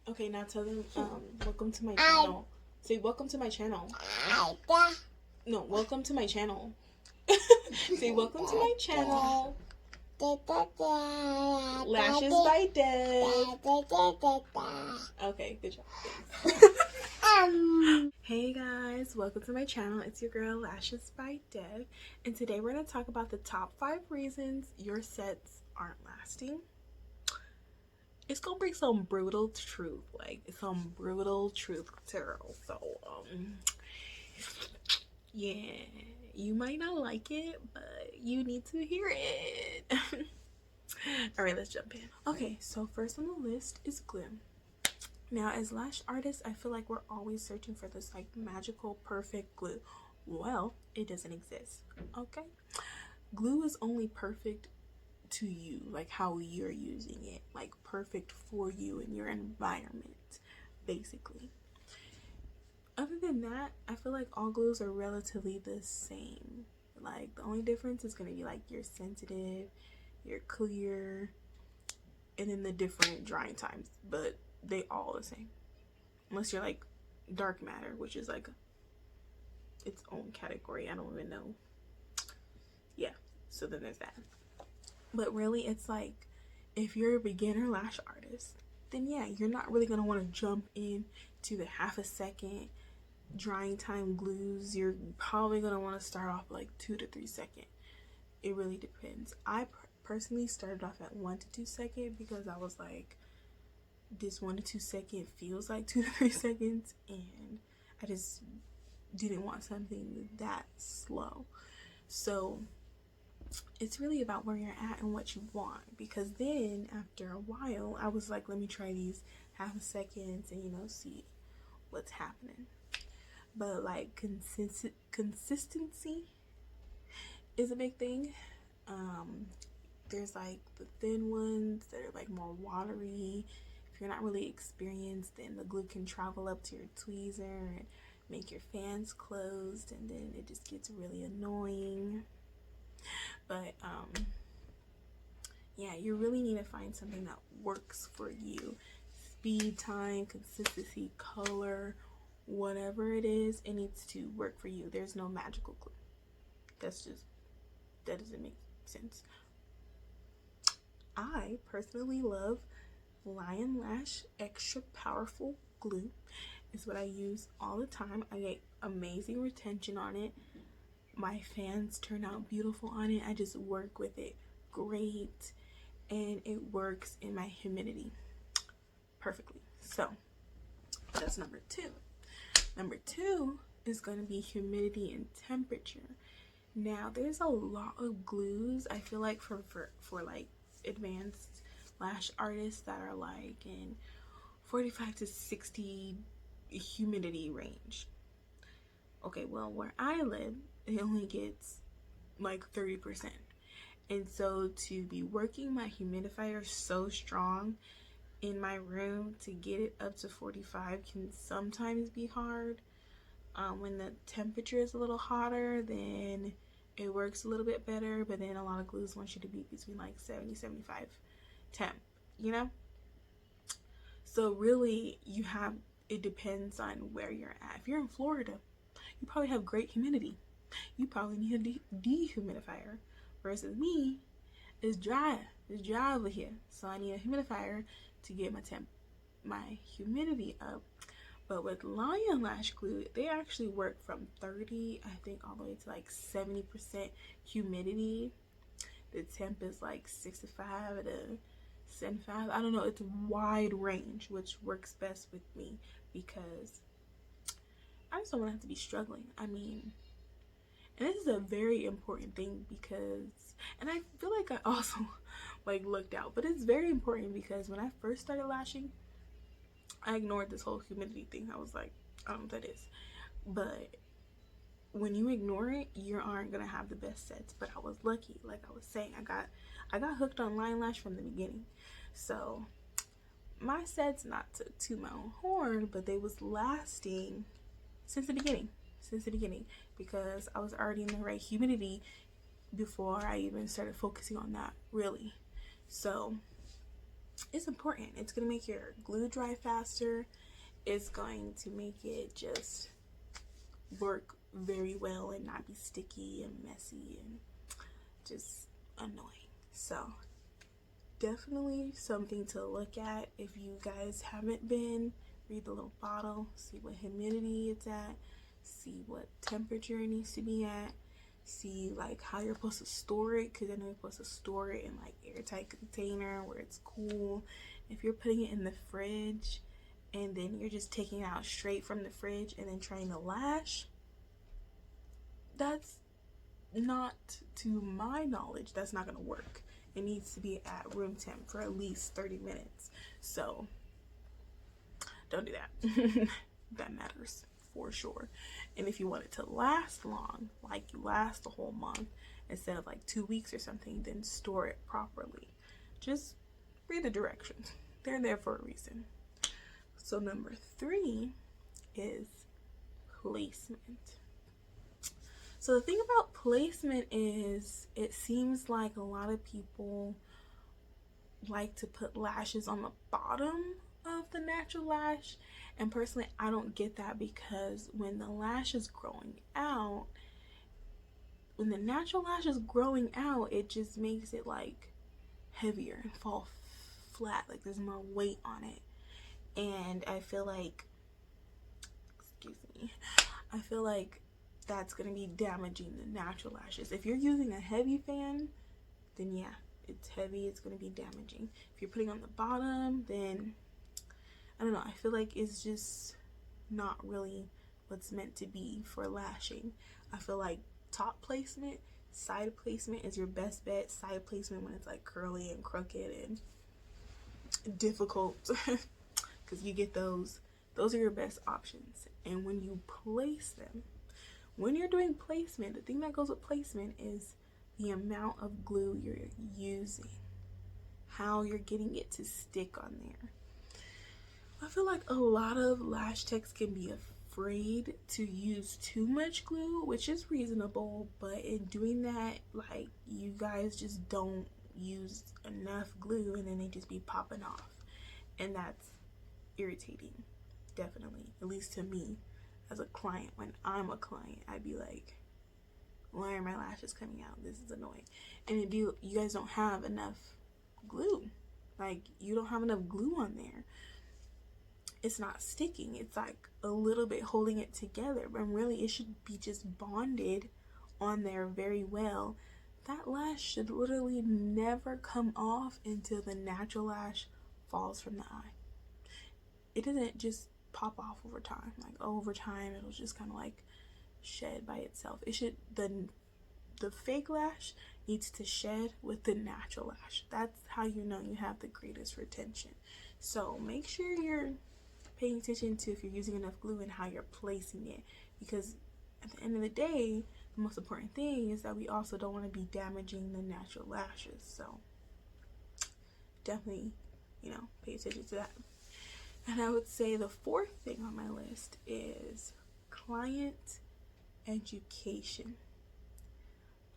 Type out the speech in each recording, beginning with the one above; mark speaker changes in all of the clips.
Speaker 1: Okay, now tell them, welcome to my channel. Say, welcome to my channel. No, welcome to my channel. Say, welcome to my channel. Lashes by Dev. Okay, good job. Thanks. Hey guys, welcome to my channel. It's your girl, Lashes by Dev. And today we're going to talk about the top 5 reasons your sets aren't lasting. It's gonna bring some brutal truth, like some brutal truth, Terrell. So, yeah, you might not like it, but you need to hear it. All right, let's jump in. Okay, so first on the list is glue. Now, as lash artists, I feel like we're always searching for this like magical, perfect glue. Well, it doesn't exist. Okay, glue is only perfect to you, like how you're using it, like perfect for you and your environment, basically. Other than that, I feel like all glues are relatively the same. Like the only difference is going to be like your sensitive, your clear, and then the different drying times, but they all the same. Unless you're like dark matter, which is like its own category. I don't even know. Yeah, so then there's that. But really, it's like if you're a beginner lash artist, then yeah, you're not really going to want to jump in to the half a second drying time glues. You're probably going to want to start off like 2 to 3 second. It really depends. I personally started off at 1 to 2 second because I was like, this 1 to 2 second feels like 2 to 3 seconds, and I just didn't want something that slow. So it's really about where you're at and what you want, because then after a while I was like, let me try these half a seconds and see what's happening. But like consistency is a big thing. There's like the thin ones that are like more watery. If you're not really experienced, then the glue can travel up to your tweezer and make your fans closed, and then it just gets really annoying. But yeah, you really need to find something that works for you. Speed, time, consistency, color, whatever it is, it needs to work for you. There's no magical glue. That doesn't make sense. I personally love Lyon Lash Extra Powerful Glue. It's what I use all the time. I get amazing retention on it. My fans turn out beautiful on it. I just work with it great, and it works in my humidity perfectly. So that's number 2. Number 2 is going to be humidity and temperature. Now there's a lot of glues, I feel like, for like advanced lash artists that are like in 45 to 60 humidity range. Okay, well, where I live, it only gets like 30%. And so to be working my humidifier so strong in my room to get it up to 45 can sometimes be hard. When the temperature is a little hotter, then it works a little bit better, but then a lot of glues want you to be between like 70, 75 temp, So really, it depends on where you're at. If you're in Florida, you probably have great humidity. You probably need a dehumidifier. Versus me, it's dry. It's dry over here. So I need a humidifier to get my humidity up. But with Lyon Lash Glue, they actually work from 30, I think, all the way to like 70% humidity. The temp is like 65 to 75. I don't know. It's a wide range, which works best with me because I just don't want to have to be struggling. I mean, and this is a very important thing because, and I feel like I also like looked out, but it's very important because when I first started lashing, I ignored this whole humidity thing. I was like, I don't know what that is. But when you ignore it, you aren't gonna have the best sets. But I was lucky, like I was saying, I got hooked on Lyon Lash from the beginning. So my sets, not to toot my own horn, but they was lasting since the beginning. Because I was already in the right humidity before I even started focusing on that, really. So it's important. It's going to make your glue dry faster. It's going to make it just work very well and not be sticky and messy and just annoying. So definitely something to look at if you guys haven't been. Read the little bottle, see what humidity it's at, see what temperature it needs to be at, see like how you're supposed to store it, because I know you're supposed to store it in like airtight container where it's cool. If you're putting it in the fridge and then you're just taking it out straight from the fridge and then trying to lash, that's not, to my knowledge, that's not going to work. It needs to be at room temp for at least 30 minutes. So don't do that. That matters for sure. And if you want it to last long, like you last the whole month instead of like 2 weeks or something, then store it properly. Just read the directions. They're there for a reason. So number 3 is placement. So the thing about placement is it seems like a lot of people like to put lashes on the bottom of the natural lash, and personally I don't get that, because when the lash is growing out, when the natural lash is growing out, it just makes it like heavier and fall flat, like there's more weight on it. And I feel like, I feel like that's going to be damaging the natural lashes. If you're using a heavy fan, then yeah, it's heavy, it's going to be damaging. If you're putting on the bottom, then I don't know, I feel like it's just not really what's meant to be for lashing. I feel like top placement, side placement is your best bet. Side placement when it's like curly and crooked and difficult, because you get those are your best options. And when you place them, when you're doing placement, the thing that goes with placement is the amount of glue you're using, how you're getting it to stick on there. I feel like a lot of lash techs can be afraid to use too much glue, which is reasonable, but in doing that, like, you guys just don't use enough glue and then they just be popping off, and that's irritating, definitely, at least to me as a client. When I'm a client, I'd be like, why are my lashes coming out? This is annoying. And if you guys don't have enough glue, like, you don't have enough glue on there, it's not sticking. It's like a little bit holding it together, but really it should be just bonded on there very well. That lash should literally never come off until the natural lash falls from the eye. It doesn't just pop off over time. Like, over time it'll just kind of like shed by itself. It should, the fake lash needs to shed with the natural lash. That's how you know you have the greatest retention. So make sure you're paying attention to if you're using enough glue and how you're placing it, because at the end of the day, the most important thing is that we also don't want to be damaging the natural lashes. So definitely, pay attention to that. And I would say the 4th thing on my list is client education.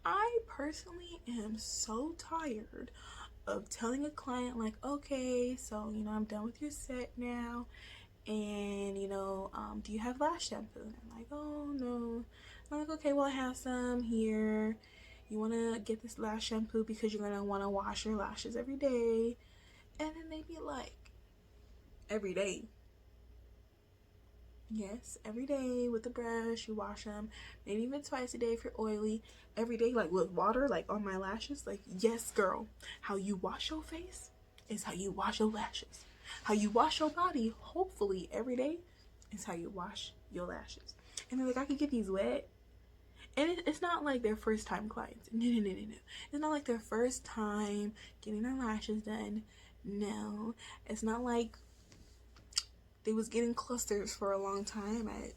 Speaker 1: I personally am so tired of telling a client, like, okay, so I'm done with your set now, and do you have lash shampoo? And I'm like, oh no. I'm like, okay, well, I have some here. You want to get this lash shampoo because you're going to want to wash your lashes every day. And then they'd be like, every day? Yes, every day with the brush, you wash them. Maybe even twice a day if you're oily. Every day, like with water, like on my lashes. Like, yes, girl, how you wash your face is how you wash your lashes. How you wash your body, hopefully every day, is how you wash your lashes. And they're like, I could get these wet. And it's not like their first time clients. No. It's not like their first time getting their lashes done. No. It's not like they was getting clusters for a long time at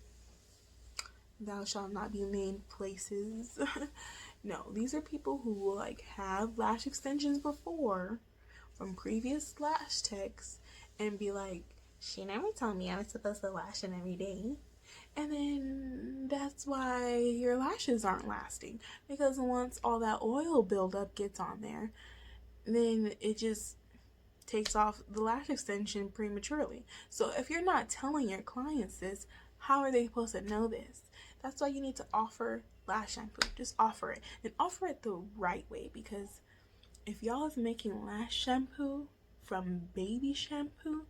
Speaker 1: thou shalt not be named places. No, these are people who like have lash extensions before from previous lash techs and be like, she never told me I was supposed to lash in every day. And then that's why your lashes aren't lasting, because once all that oil buildup gets on there, then it just takes off the lash extension prematurely. So if you're not telling your clients this, how are they supposed to know this? That's why you need to offer lash shampoo. Just offer it, and offer it the right way, because if y'all is making lash shampoo from baby shampoo,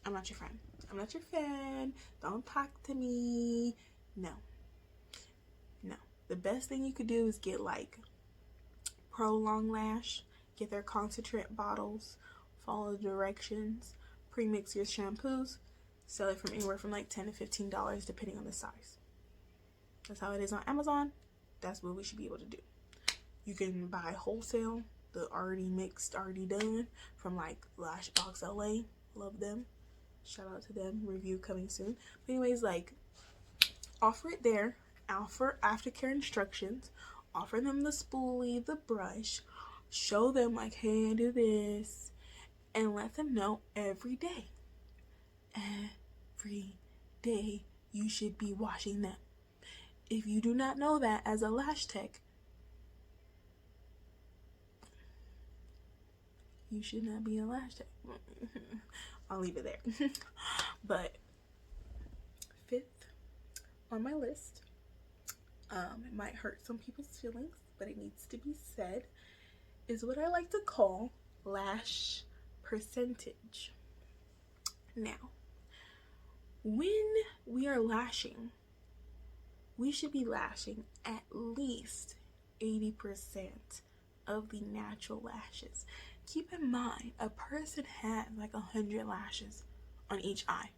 Speaker 1: I'm not your friend. I'm not your fan. Don't talk to me. No. The best thing you could do is get like Pro Long Lash, get their concentrate bottles, follow the directions, pre-mix your shampoos, sell it from anywhere from like $10 to $15 depending on the size. That's how it is on Amazon. That's what we should be able to do. You can buy wholesale, the already mixed, already done from like Lashbox LA. Love them. Shout out to them. Review coming soon. But anyways, like, offer it there. Offer aftercare instructions. Offer them the spoolie, the brush. Show them like, hey, I do this. And let them know every day. Every day you should be washing them. If you do not know that as a lash tech, you should not be a lash tech. I'll leave it there. But fifth on my list, it might hurt some people's feelings, but it needs to be said, is what I like to call lash percentage. Now, when we are lashing, we should be lashing at least 80% of the natural lashes. Keep in mind, a person has like 100 lashes on each eye.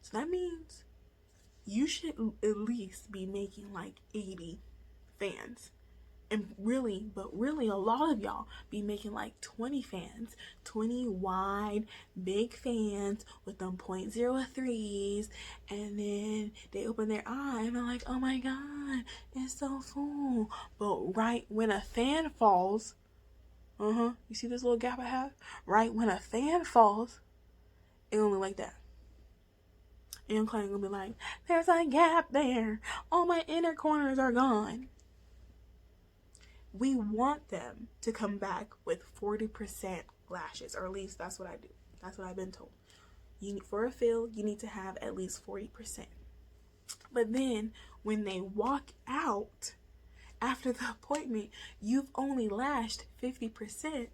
Speaker 1: So that means you should at least be making like 80 fans. And really, a lot of y'all be making like 20 fans, 20 wide, big fans with them 0.03s, and then they open their eye and they're like, oh my god, it's so full. But right when a fan falls, you see this little gap I have? Right when a fan falls, it only like that. And your client gonna be like, there's a gap there. All my inner corners are gone. We want them to come back with 40% lashes, or at least that's what I do. That's what I've been told. For a fill, you need to have at least 40%. But then when they walk out after the appointment, you've only lashed 50%.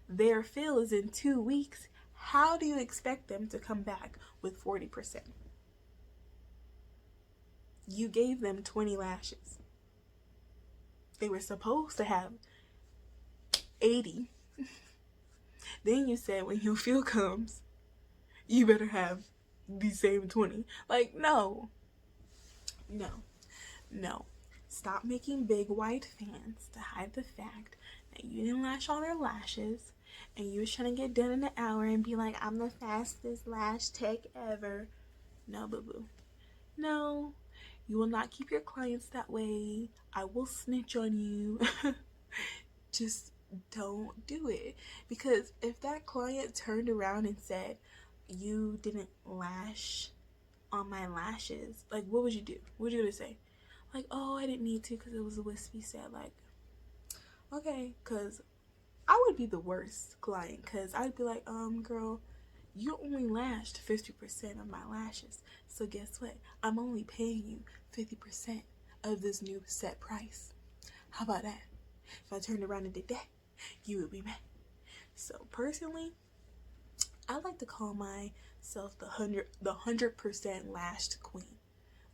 Speaker 1: Their fill is in 2 weeks. How do you expect them to come back with 40%? You gave them 20 lashes. They were supposed to have 80. Then you said when your fill comes, you better have the same 20. Like, no. Stop making big white fans to hide the fact that you didn't lash all their lashes and you was trying to get done in an hour and be like, I'm the fastest lash tech ever. No, boo-boo. No. You will not keep your clients that way. I will snitch on you. Just don't do it. Because if that client turned around and said, you didn't lash on my lashes, like, what would you do? What would you gonna say? Like, oh, I didn't need to because it was a wispy set. Like, okay, because I would be the worst client, because I'd be like, girl, you only lashed 50% of my lashes. So guess what? I'm only paying you 50% of this new set price. How about that? If I turned around and did that, you would be mad. So personally, I like to call myself the 100% lashed queen.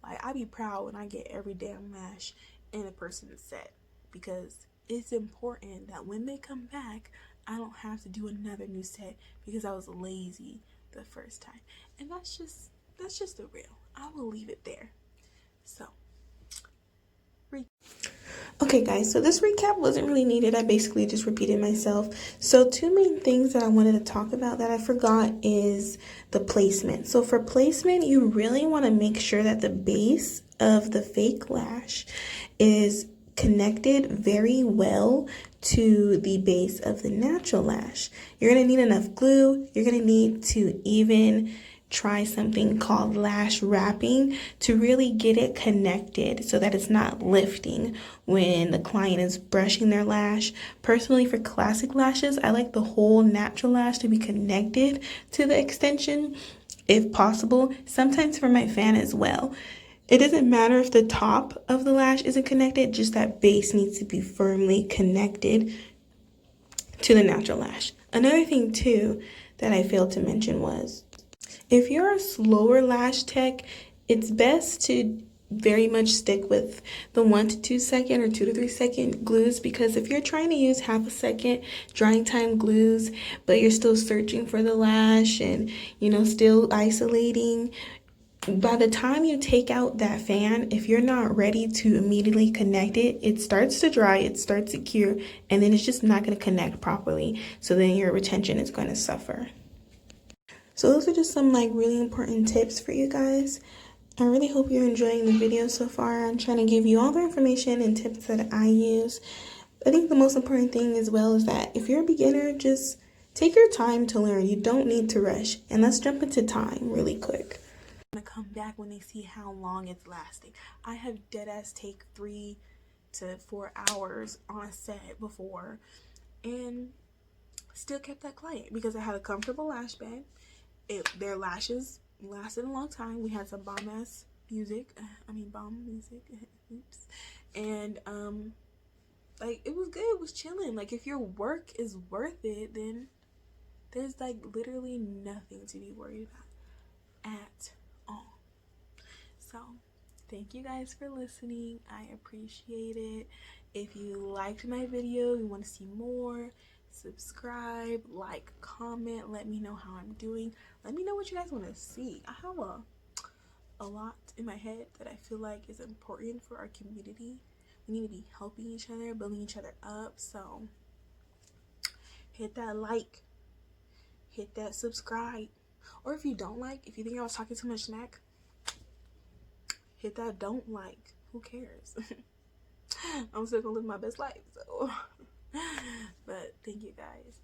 Speaker 1: Like, I be proud when I get every damn lash in a person's set, because it's important that when they come back, I don't have to do another new set because I was lazy the first time. And that's just the real. I will leave it there. So, okay guys, so this recap wasn't really needed. I basically just repeated myself. So 2 main things that I wanted to talk about that I forgot is the placement. So for placement, you really want to make sure that the base of the fake lash is connected very well to the base of the natural lash. You're going to need enough glue. You're going to need to even try something called lash wrapping to really get it connected so that it's not lifting when the client is brushing their lash. Personally, for classic lashes, I like the whole natural lash to be connected to the extension if possible. Sometimes for my fan as well. It doesn't matter if the top of the lash isn't connected, just that base needs to be firmly connected to the natural lash. Another thing too that I failed to mention was, if you're a slower lash tech, it's best to very much stick with the 1 to 2 second or 2 to 3 second glues, because if you're trying to use half a second drying time glues but you're still searching for the lash and still isolating, by the time you take out that fan, if you're not ready to immediately connect it, it starts to dry, it starts to cure, and then it's just not going to connect properly. So then your retention is going to suffer. So those are just some really important tips for you guys. I really hope you're enjoying the video so far. I'm trying to give you all the information and tips that I use. I think the most important thing as well is that if you're a beginner, just take your time to learn. You don't need to rush. And let's jump into time really quick. I'm gonna come back when they see how long it's lasting. I have deadass take 3 to 4 hours on a set before and still kept that client because I had a comfortable lash bed. Their lashes lasted a long time. We had some bomb music. Oops. And it was good. It was chilling. If your work is worth it, then there's literally nothing to be worried about at all. So thank you guys for listening. I appreciate it. If you liked my video, you want to see more, subscribe, like, comment, let me know how I'm doing. Let me know what you guys want to see. I have a lot in my head that I feel like is important for our community. We need to be helping each other, building each other up. So hit that like, hit that subscribe. Or if you don't if you think I was talking too much smack, hit that don't like. Who cares? I'm still gonna live my best life. So but thank you guys.